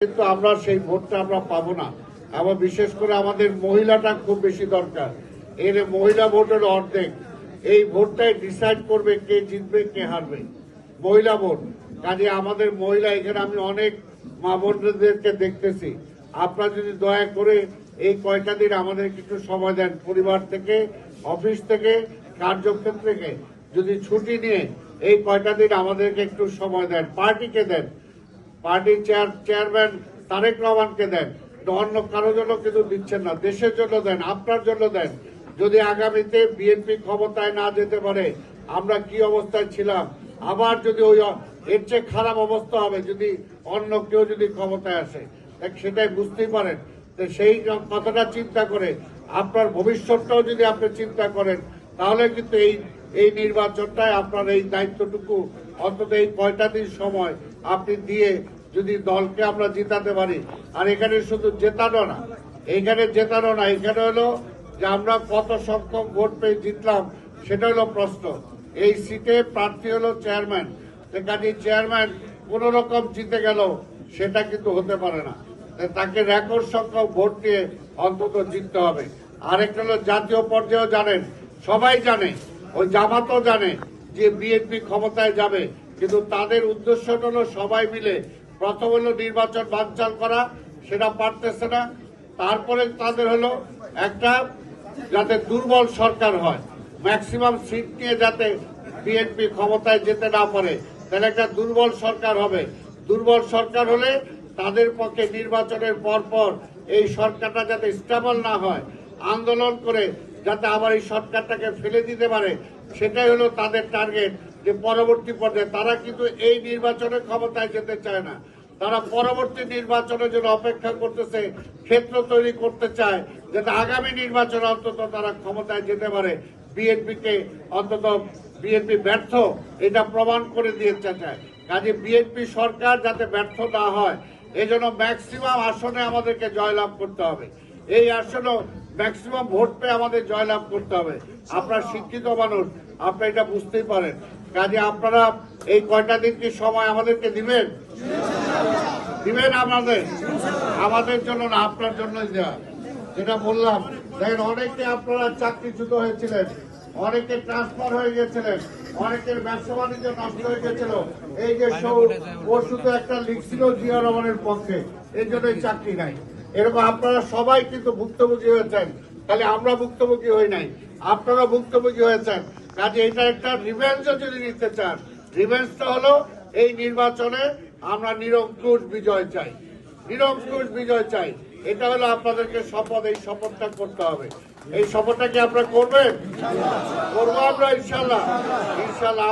কিন্তু আমরা সেই ভোটটা আমরা পাবো না। আবার বিশেষ করে আমাদের মহিলাটা খুব বেশি দরকার। এর মহিলা ভোট হলো অর্ধেক। এই ভোটটাই ডিসাইড করবে কে জিতবে কে হারবে, মহিলা ভোট। কাজে আমাদের মহিলা এখানে আমি অনেক মা বোনদেরকে দেখতেছি। আপনারা যদি দয়া করে এই কয়টা দিন আমাদের কিছু সময় দেন, পরিবার থেকে, অফিস থেকে, কার্যক্ষেত্র থেকে যদি ছুটি নিয়ে এই কয়টা দিন আমাদেরকে একটু সময় দেন, পার্টিকে দেন, পার্টির চেয়ারম্যান তারেক রহমানকে দেন, অন্য কারোর জন্য কিন্তু দিচ্ছেন না, দেশের জন্য দেন, আপনার জন্য দেন। যদি আগামীতে বিএনপি ক্ষমতায় না যেতে পারে আমরা কি অবস্থায় ছিলাম, আবার যদি ওই এর চেয়ে খারাপ অবস্থা হবে যদি অন্য কেউ যদি ক্ষমতায় আসে, সেটাই বুঝতেই পারেন। সেই কথাটা চিন্তা করে আপনার ভবিষ্যৎটাও যদি আপনি চিন্তা করেন, তাহলে কিন্তু এই নির্বাচনটায় আপনার এই দায়িত্বটুকু অন্তত এই কয়টা দিন সময় আপনি দিয়ে যদি দলকে আমরা জিতাতে পারি। আর এখানে শুধু জেতানো না, এখানে হলো যে আমরা কত সংখ্যক ভোট পেয়ে জিতলাম সেটা হলো প্রশ্ন। এই সিটে প্রার্থী হলো চেয়ারম্যান, কাজে চেয়ারম্যান কোন রকম জিতে গেল সেটা কিন্তু হতে পারে না, তাকে রেকর্ড সংখ্যক ভোট দিয়ে অন্তত জিততে হবে। আরেকটা হলো জাতীয় পর্যায়েও জানেন, সবাই জানে, ওই জামাতও জানে যে বিএনপি ক্ষমতায় যাবে, কিন্তু তাদের উদ্দেশ্যটা হলো সবাই মিলে প্রথম হলো নির্বাচন বানচাল করা, সেটা পারতেছে না। তারপরে তাদের হলো একটা যাতে দুর্বল সরকার হয়, ম্যাক্সিমাম সিট নিয়ে যাতে বিএনপি ক্ষমতায় যেতে না পারে, তাহলে একটা দুর্বল সরকার হবে। দুর্বল সরকার হলে তাদের পক্ষে নির্বাচনের পর এই সরকারটা যাতে স্টেবল না হয়, আন্দোলন করে যাতে আবার এই সরকারটাকে ফেলে দিতে পারে, সেটাই হলো তাদের টার্গেট। যে পরবর্তী পর্যায়ে তারা কিন্তু এই নির্বাচনে ক্ষমতায় যেতে চায় না, তারা পরবর্তী নির্বাচনের জন্য অপেক্ষা করতেছে, ক্ষেত্র তৈরি করতে চায় যাতে আগামী নির্বাচনে অন্তত তারা ক্ষমতায় যেতে পারে, বিএনপিকে অন্তত বিএনপি ব্যর্থ এটা প্রমাণ করে দিতে চায়। কাজে বিএনপি সরকার যাতে ব্যর্থ না হয়, এজন্য ম্যাক্সিমাম আসনে আমাদেরকে জয়লাভ করতে হবে। এই আসনে ম্যাক্সিমাম ভোট পেয়ে আমাদের জয়লাভ করতে হবে। আপনারা শিক্ষিত মানুষ, আপনারা এটা বুঝতেই পারেন। কাজে আপনারা এই কয়টা দিন কি সময় আমাদেরকে দিবেন আমাদের জন্য না, আপনার জন্যই দেওয়া। যেটা বললাম, দেখেন অনেকে আপনারা চাকরিচ্যুত হয়েছিলেন, অনেকে ট্রান্সফার হয়ে গেছিলেন, অনেকের ব্যবসা বাণিজ্য নষ্ট হয়ে গেছিল। এই যে ও শুধু একটা লিখছিল জিয়া রহমানের পক্ষে, এই জন্যই চাকরি নাই। এরকম আপনারা সবাই কিন্তু ভুক্তভোগী হয়েছেন, তাহলে আমরা ভুক্তভোগী হই নাই, আপনারা ভুক্তভোগী হয়েছেন। কাজে এটা একটা রিভেঞ্জও যদি নিতে চান, রিভেঞ্জটা হলো এই নির্বাচনে আমরা নিরঙ্কুশ বিজয় চাই, নিরঙ্কুশ বিজয় চাই। এটা হলো আপনাদেরকে শপথ, এই শপথটা করতে হবে। এই শপথটা কি আপনারা করবেন? করবো আমরা ইনশাল্লাহ।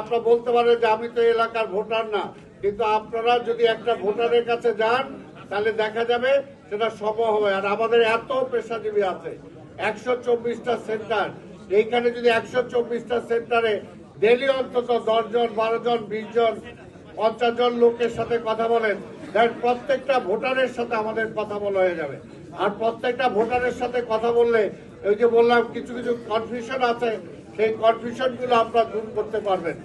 আপনারা বলতে পারেন যে আমি তো এলাকার ভোটার না, কিন্তু আপনারা যদি একটা ভোটারের কাছে যান তাহলে দেখা যাবে সেটা সম্ভব হবে। আর আমাদের এত পেশাজীবী আছে, 124টা সেন্টার, এইখানে যদি 124টা সেন্টারে ডেলি অন্তত 10 জন, 12 জন, 20 জন, 50 জন লোকের সাথে কথা বলেন, প্রত্যেকটা ভোটারের সাথে আমাদের কথা বলা হয়ে যাবে। আর প্রত্যেকটা ভোটারের সাথে কথা বললে ওই যে বললাম কিছু কনফিউশন আছে, সেই কনফিউশন গুলো আপনারা দূর করতে পারবেন।